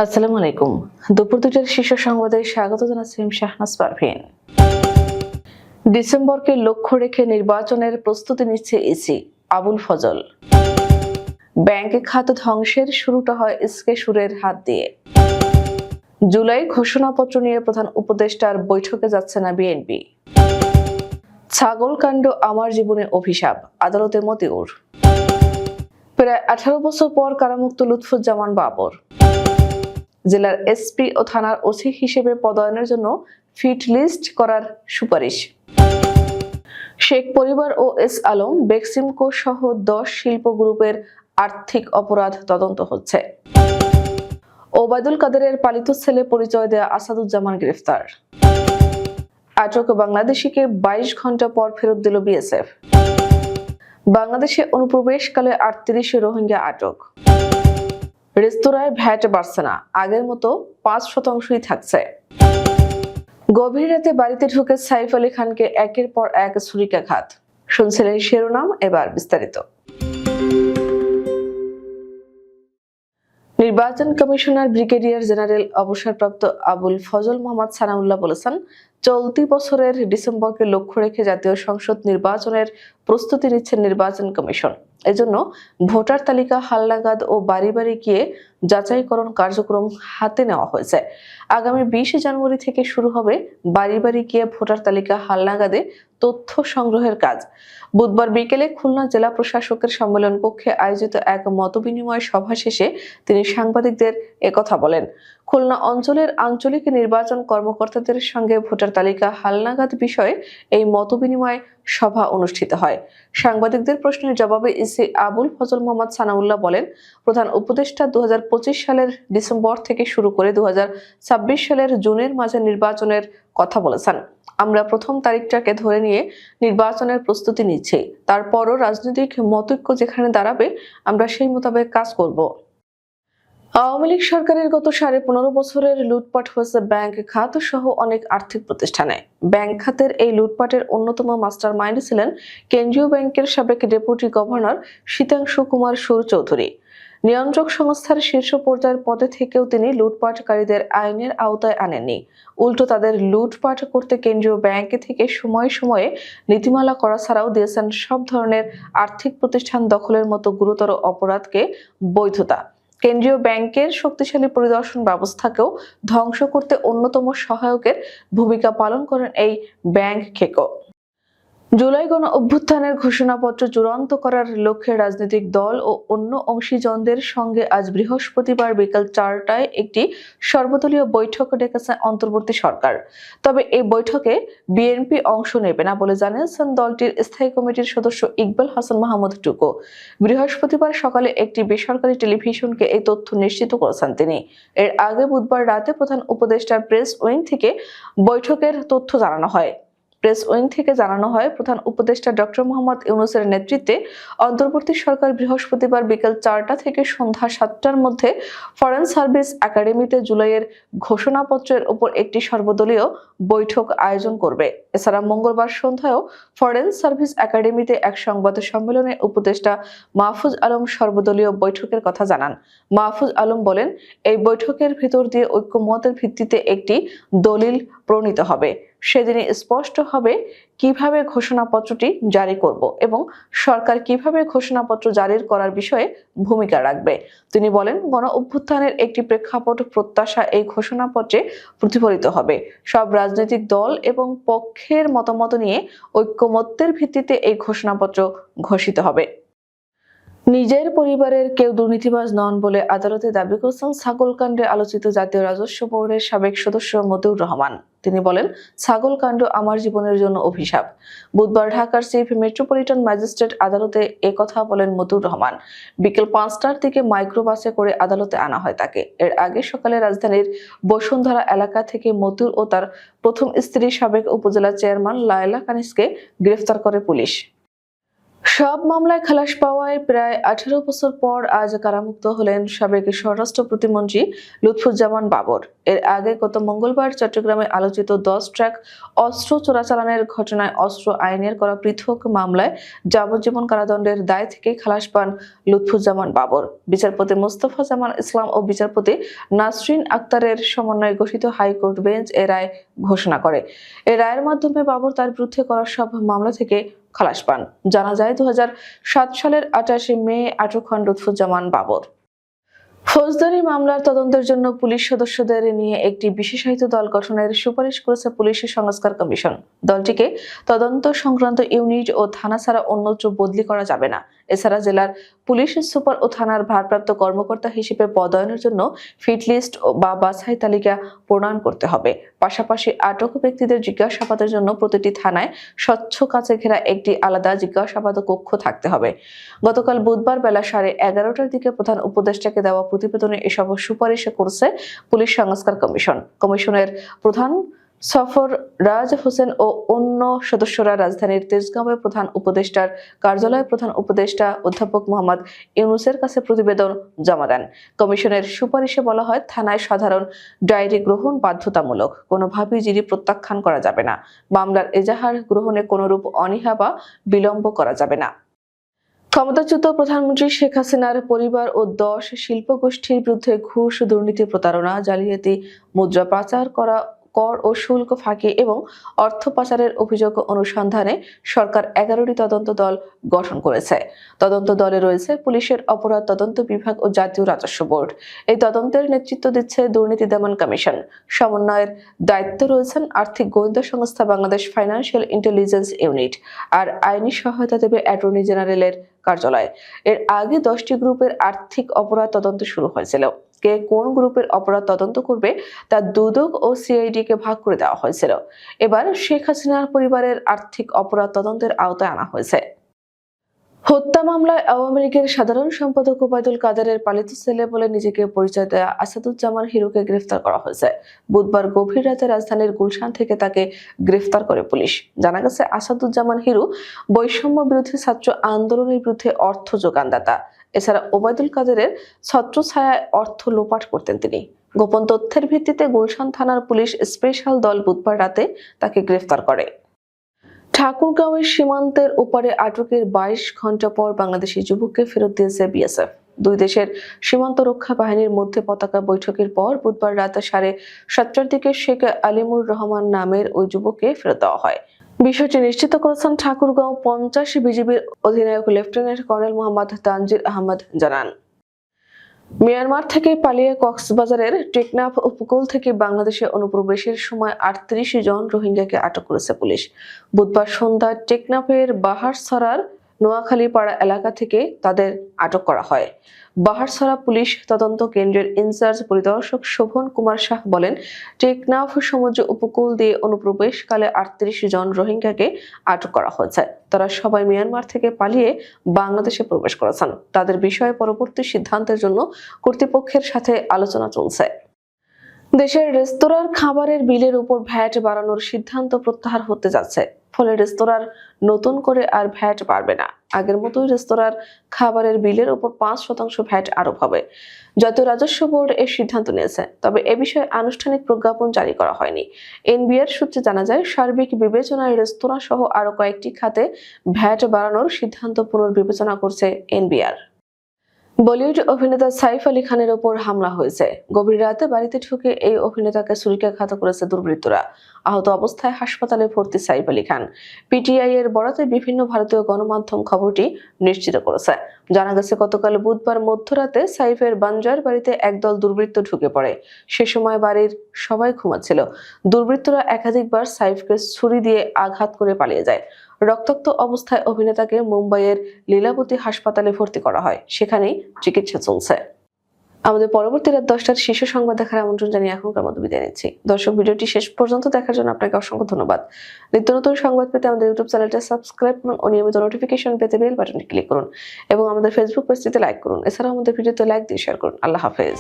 আসসালামু আলাইকুম। দুপুর ২টার শীর্ষ সংবাদে স্বাগত জানাচ্ছি শাহনাজ পারভীন। ডিসেম্বরকে লক্ষ্য রেখে নির্বাচনের প্রস্তুতি নিচ্ছে ইসি, আবুল ফজল। ব্যাংক খাত ধ্বংসের শুরুটা হয় ইসকে সুরের হাত দিয়ে। জুলাই ঘোষণাপত্র নিয়ে প্রধান উপদেষ্টার বৈঠকে যাচ্ছে না বিএনপি। ছাগলকাণ্ড আমার জীবনে অভিশাপ, আদালতে মতিউর। প্রায় ১৮ বছর পর কারামুক্ত লুৎফুজ্জামান বাবর। জেলার এসপি ও থানার ওসি হিসেবে পদায়নের জন্য ফিট লিস্ট করার সুপারিশ। শেখ পরিবার ও এস আলম, বেক্সিমকো সহ ১০ শিল্প গ্রুপের আর্থিক অপরাধ তদন্ত হচ্ছে। ওবায়দুল কাদেরের পালিত ছেলে পরিচয় দেয়া আসাদুজ্জামান গ্রেফতার। আটক বাংলাদেশিকে ২২ ঘন্টা পর ফেরত দিল বিএসএফ। বাংলাদেশে অনুপ্রবেশকালে ৩৮ রোহিঙ্গা আটক। রেস্তোরাঁয় ভ্যাট বাড়ছে না, আগের মতো ৫% থাকছে। গভীর রাতে বাড়িতে ঢুকে সাইফ আলী খানকে একের পর এক ছুরিকাঘাত। শুনছিলেন শিরোনাম, এবার বিস্তারিত। নির্বাচন কমিশনার ব্রিগেডিয়ার জেনারেল অবসরপ্রাপ্ত আবুল ফজল মোহাম্মদ সানাউল্লাহ বলেছেন, চলতি বছরের ডিসেম্বরকে লক্ষ্য রেখে জাতীয় সংসদ নির্বাচনের প্রস্তুতি নিচ্ছে নির্বাচন কমিশন। এজন্য ভোটার তালিকা হালনাগাদ ও বাড়ি বাড়ি গিয়ে যাচাইকরণ কার্যক্রম হাতে নেওয়া হয়েছে। আগামী ২০ জানুয়ারি থেকে শুরু হবে বাড়ি বাড়ি গিয়ে ভোটার তালিকা হালনাগাদে তথ্য সংগ্রহের কাজ। বুধবার বিকেলে খুলনা জেলা প্রশাসকের সম্মেলন কক্ষে আয়োজিত এক মতবিনিময় সভা শেষে তিনি সাংবাদিকদের একথা বলেন। খুলনা অঞ্চলের আঞ্চলিক নির্বাচন কর্মকর্তাদের সঙ্গে ভোটার তালিকা হালনাগাদ বিষয়ে এই মতবিনিময় সভা অনুষ্ঠিত হয়। সাংবাদিকদের প্রশ্নের জবাবে ইসি আবুল ফজল মোহাম্মদ সানাউল্লাহ বলেন, প্রধান উপদেষ্টা ২০২৫ সালের ডিসেম্বর থেকে শুরু করে ২০২৬ সালের জুনের মাঝে নির্বাচনের কথা বলেছেন। আমরা প্রথম তারিখটাকে ধরে নিয়ে নির্বাচনের প্রস্তুতি নিচ্ছি। তারপরও রাজনৈতিক মতৈক্য যেখানে দাঁড়াবে আমরা সেই মোতাবেক কাজ করব। আওয়ামী লীগ সরকারের গত ১৫.৫ বছরের লুটপাট হয়েছে ব্যাংক খাত সহ অনেক আর্থিক প্রতিষ্ঠানে। ব্যাংক খাতের এই লুটপাটের অন্যতম মাস্টার মাইন্ড ছিলেন কেন্দ্রীয় ব্যাংকের সাবেক ডেপুটি গভর্নর শীতাংশু কুমার সুর চৌধুরী। নিয়ন্ত্রক সংস্থার শীর্ষ পর্যায়ের পদে থেকেও তিনি লুটপাটকারীদের আইনের আওতায় আনেননি। উল্টো তাদের লুটপাট করতে কেন্দ্রীয় ব্যাংক থেকে সময়ে সময়ে নীতিমালা করা ছাড়াও দিয়েছেন সব ধরনের আর্থিক প্রতিষ্ঠান দখলের মতো গুরুতর অপরাধকে বৈধতা। কেন্দ্রীয় ব্যাংকের শক্তিশালী পরিদর্শন ব্যবস্থাকেও ধ্বংস করতে অন্যতম সহায়কের ভূমিকা পালন করেন এই ব্যাংক খেকো। জুলাই গণ অভ্যুত্থানের ঘোষণাপত্র চূড়ান্ত করার লক্ষ্যে রাজনৈতিক দল ও অন্য অংশীজনদের সঙ্গে আজ বৃহস্পতিবার বিকেল ৪টায় একটি সর্বদলীয় বৈঠক ডেকেছে অন্তর্বর্তী সরকার। তবে এই বৈঠকে বিএনপি অংশ নেবে না বলে জানিয়েছেন দলটির স্থায়ী কমিটির সদস্য ইকবাল হাসান মাহমুদ টুকু। বৃহস্পতিবার সকালে একটি বেসরকারি টেলিভিশনকে এই তথ্য নিশ্চিত করেছেন তিনি। এর আগে বুধবার রাতে প্রধান উপদেষ্টার প্রেস উইং থেকে বৈঠকের তথ্য জানানো হয়। প্রেস উইং থেকে জানানো হয়, প্রধান উপদেষ্টা ডক্টর মোহাম্মদ ইউনূসের নেতৃত্বে অন্তর্বর্তী সরকার বৃহস্পতিবার বিকেল ৪টা থেকে সন্ধ্যা ৭টার মধ্যে ফরেন সার্ভিস একাডেমিতে জুলাইয়ের ঘোষণাপত্রের উপর একটি সর্বদলীয় বৈঠক আয়োজন করবে। এছাড়া মঙ্গলবার সন্ধ্যায়ও ফরেন সার্ভিস একাডেমিতে এক সংবাদ সম্মেলনে উপদেষ্টা মাহফুজ আলম সর্বদলীয় বৈঠকের কথা জানান। মাহফুজ আলম বলেন, এই বৈঠকের ভিতর দিয়ে ঐক্যমতের ভিত্তিতে একটি দলিল প্রণীত হবে। সেদিনই স্পষ্ট হবে কিভাবে ঘোষণাপত্রটি জারি করব এবং সরকার কিভাবে ঘোষণাপত্র জারি করার বিষয়ে ভূমিকা রাখবে। তিনি বলেন, গণ অভ্যুত্থানের একটি প্রেক্ষাপট প্রত্যাশা এই ঘোষণাপত্রে প্রতিফলিত হবে। সব রাজনৈতিক দল এবং পক্ষের মতামত নিয়ে ঐক্যমত্যের ভিত্তিতে এই ঘোষণাপত্র ঘোষিত হবে। নিজের পরিবারের কেউ দুর্নীতিবাজ নন বলে আদালতে দাবি করেছেন ছাগলকাণ্ডে আলোচিত জাতীয় রাজস্ব বোর্ডের সাবেক সদস্য মতিউর রহমান। তিনি বলেন, ছাগলকাণ্ড আমার জীবনের জন্য অভিশাপ। বুধবার ঢাকার চিফ মেট্রোপলিটন ম্যাজিস্ট্রেট আদালতে একথা বলেন মতিউর রহমান। বিকেল ৫টার দিকে মাইক্রোবাসে করে আদালতে আনা হয় তাকে। এর আগে সকালে রাজধানীর বসুন্ধরা এলাকা থেকে মতিউর ও তার প্রথম স্ত্রী সাবেক উপজেলা চেয়ারম্যান লায়লা কানিসকে গ্রেফতার করে পুলিশ। সব মামলায় খালাস পাওয়ায় প্রায় 18 বছর পর আজ কারামুক্ত হলেন সাবেক স্বরাষ্ট্র প্রতিমন্ত্রী লুৎফুজ্জামান বাবর। এর আগে গত মঙ্গলবার চট্টগ্রামে আলোচিত 10 ট্রাক অস্ত্র চোরাচালানের ঘটনায় অস্ত্র আইনের করা পৃথক মামলায় যাবজ্জীবন কারাদণ্ডের দায় থেকে খালাস পান লুৎফুজ্জামান বাবর। বিচারপতি মোস্তফা জামান ইসলাম ও বিচারপতি নাসরিন আক্তারের সমন্বয়ে গঠিত হাইকোর্ট বেঞ্চ এ রায় ঘোষণা করে। এই রায়ের মাধ্যমে বাবর তার বিরুদ্ধে করা সব মামলা থেকে খালাস পান। জানা যায় 2007 সালের 28 মে আটক হন লুৎফুজ্জামান বাবর। ফৌজদারি মামলার তদন্তের জন্য পুলিশ সদস্যদের নিয়ে একটি বিশেষায়িত দল গঠনের সুপারিশ করেছে পুলিশ সংস্কার কমিশন। দলটিকে তদন্ত সংক্রান্ত ইউনিট ও থানা ছাড়া অন্যত্র বদলি করা যাবে না। এছাড়া জেলার পুলিশ সুপার ও থানার ভারপ্রাপ্ত কর্মকর্তা হিসেবে পদায়নের জন্য ফিট লিস্ট বা বাছাই তালিকা প্রণয়ন করতে হবে। পাশাপাশি আটক ব্যক্তিদের জিজ্ঞাসাবাদের জন্য প্রতিটি থানায় স্বচ্ছ কাচে ঘেরা একটি আলাদা জিজ্ঞাসাবাদ কক্ষ থাকতে হবে। গতকাল বুধবার বেলা 11:30টার দিকে প্রধান উপদেষ্টাকে দেওয়া প্রতিবেদনে এসব সুপারিশ করেছে পুলিশ সংস্কার কমিশন। কমিশনের প্রধান সফররাজ হোসেন ও অন্য সদস্যরা রাজধানীর তেজগাঁওয়ে প্রধান উপদেষ্টার কার্যালয়ে প্রধান উপদেষ্টা অধ্যাপক মোহাম্মদ ইউনূসের কাছে প্রতিবেদন জমা দেন। কমিশনের সুপারিশে বলা হয়, থানায় সাধারণ ডায়েরি গ্রহণ বাধ্যতামূলক, কোনোভাবেই জিডি প্রত্যাখ্যান করা যাবে না। মামলার এজাহার গ্রহণে কোনোরূপ অনীহা বা বিলম্ব করা যাবে না। ক্ষমতাচ্যুত প্রধানমন্ত্রী শেখ হাসিনার পরিবার ও 10 শিল্পগোষ্ঠীর বিরুদ্ধে ঘুষ, দুর্নীতি, প্রতারণা, জালিয়াতি, মুদ্রা পাচার করা, কর ও শুল্ক ফাঁকি এবং অর্থ পাচারের অভিযোগ অনুসন্ধানে সরকার 11টি তদন্ত দল গঠন করেছে। তদন্ত দলে রয়েছে পুলিশের অপরাধ তদন্ত বিভাগ ও জাতীয় রাজস্ব বোর্ড। এই তদন্তের নেতৃত্ব দিচ্ছে দুর্নীতি দমন কমিশন। সমন্বয়ের দায়িত্ব রয়েছেন আর্থিক গোয়েন্দা সংস্থা বাংলাদেশ ফাইন্যান্সিয়াল ইন্টেলিজেন্স ইউনিট, আর আইনি সহায়তা দেবে অ্যাটর্নি জেনারেলের কার্যালয়। এর আগে 10টি গ্রুপের আর্থিক অপরাধ তদন্ত শুরু হয়েছিল। কে কোন গ্রুপের অপরাধ তদন্ত করবে তা দুদক ও সিআইডি কে ভাগ করে দেওয়া হয়েছিল। এবার শেখ হাসিনার পরিবারের আর্থিক অপরাধ তদন্তের আওতায় আনা হয়েছে। হত্যা মামলায় আওয়ামী লীগের সাধারণ সম্পাদক ওবায়দুল কাদেরের পালিত ছেলে বলে নিজেকে পরিচয় দেয়া আসাদুজ্জামান হিরুকে গ্রেফতার করা হয়েছে। বুধবার গভীর রাতে রাজধানীর গুলশান থেকে তাকে গ্রেফতার করে পুলিশ। জানা গেছে, আসাদুজ্জামান হিরু বৈষম্য বিরোধী ছাত্র আন্দোলনের বিরুদ্ধে অর্থ যোগানদাতা। এছাড়া ওবায়দুল কাদেরের ছত্রছায়ায় অর্থ লোপাট করতেন তিনি। গোপন তথ্যের ভিত্তিতে গুলশান থানার পুলিশ স্পেশাল দল বুধবার রাতে তাকে গ্রেফতার করে। ঠাকুরগাঁওয়ের সীমান্তের ওপারে আটকের 22 ঘন্টা পর বাংলাদেশি যুবককে ফেরত দিয়েছে বিএসএফ। দুই দেশের সীমান্ত রক্ষা বাহিনীর মধ্যে পতাকা বৈঠকের পর বুধবার রাত 7:30টার দিকে শেখ আলিমুর রহমান নামের ওই যুবককে ফেরত দেওয়া হয়। বিষয়টি নিশ্চিত করেছেন ঠাকুরগাঁও 50 বিজিবির অধিনায়ক লেফটেন্যান্ট কর্নেল মোহাম্মদ তানজির আহমদ জানান। মিয়ানমার থেকে পালিয়ে কক্সবাজারের টেকনাফ উপকূল থেকে বাংলাদেশে অনুপ্রবেশের সময় 38 জন রোহিঙ্গাকে আটক করেছে পুলিশ। বুধবার সন্ধ্যায় টেকনাফের বাহারছড়ার নোয়াখালী পাড়া এলাকা থেকে তাদের আটক করা হয়। বাহারছড়া পুলিশ তদন্ত কেন্দ্রের ইনচার্জ পরিদর্শক শোভন কুমার শাহ বলেন, টেকনাফ সমুদ্র উপকূল দিয়ে অনুপ্রবেশকালে 38 জন রোহিঙ্গাকে আটক করা হয়েছে। তারা সবাই মিয়ানমার থেকে পালিয়ে বাংলাদেশে প্রবেশ করেছেন। তাদের বিষয়ে পরবর্তী সিদ্ধান্তের জন্য কর্তৃপক্ষের সাথে আলোচনা চলছে। দেশের রেস্তোরাঁর খাবারের বিলের উপর ভ্যাট বাড়ানোর সিদ্ধান্ত প্রত্যাহার হতে যাচ্ছে। ফলে রেস্তোরাঁর নতুন করে আর ভ্যাট বাড়বে না। আগের মতোই রেস্তোরাঁর খাবারের বিলের উপর 5% ভ্যাট আরোপ হবে। জাতীয় রাজস্ব বোর্ড এর সিদ্ধান্ত নিয়েছে, তবে এ বিষয়ে আনুষ্ঠানিক প্রজ্ঞাপন জারি করা হয়নি। এনবিআর সূত্রে জানা যায়, সার্বিক বিবেচনায় রেস্তোরাঁ সহ আরো কয়েকটি খাতে ভ্যাট বাড়ানোর সিদ্ধান্ত পুনর্বিবেচনা করছে এনবিআর। বলিউড অভিনেতা সাইফ আলী খানের ওপর হামলা হয়েছে। গভীর রাতে বাড়িতে ঢুকে এই অভিনেতাকে ছুরিকাঘাত করেছে দুর্বৃত্তরা। আহত অবস্থায় হাসপাতালে ভর্তি সাইফ আলী খান। পিটিআই এর বরাতে বিভিন্ন ভারতীয় গণমাধ্যম খবরটি নিশ্চিত করেছে। জানা গেছে, গতকাল বুধবার মধ্যরাতে সাইফের বাঞ্জার বাড়িতে একদল দুর্বৃত্ত ঢুকে পড়ে। সে সময় বাড়ির সবাই ঘুমাচ্ছিল। দুর্বৃত্তরা একাধিকবার সাইফকে ছুরি দিয়ে আঘাত করে পালিয়ে যায়। রক্তাক্ত অবস্থায় অভিনেতাকে মুম্বাইয়ের লীলাবতী হাসপাতালে ভর্তি করা হয়। সেখানেই চিকিৎসা চলছে। আমাদের পরবর্তী রাত 10টার শীর্ষ সংবাদ দেখার আমন্ত্রণ জানিয়ে এখনকার মতো বিদায় নিচ্ছি। দর্শক, ভিডিওটি শেষ পর্যন্ত দেখার জন্য আপনাকে অসংখ্য ধন্যবাদ। নিত্য নতুন সংবাদ পেতে আমাদের ইউটিউব চ্যানেলটা সাবস্ক্রাইব করুন ও নিয়মিত নোটিফিকেশন পেতে বেল বাটনটি ক্লিক করুন এবং আমাদের ফেসবুক পেজটিতে লাইক করুন। এছাড়াও আমাদের ভিডিওতে লাইক দিয়ে শেয়ার করুন। আল্লাহ হাফেজ।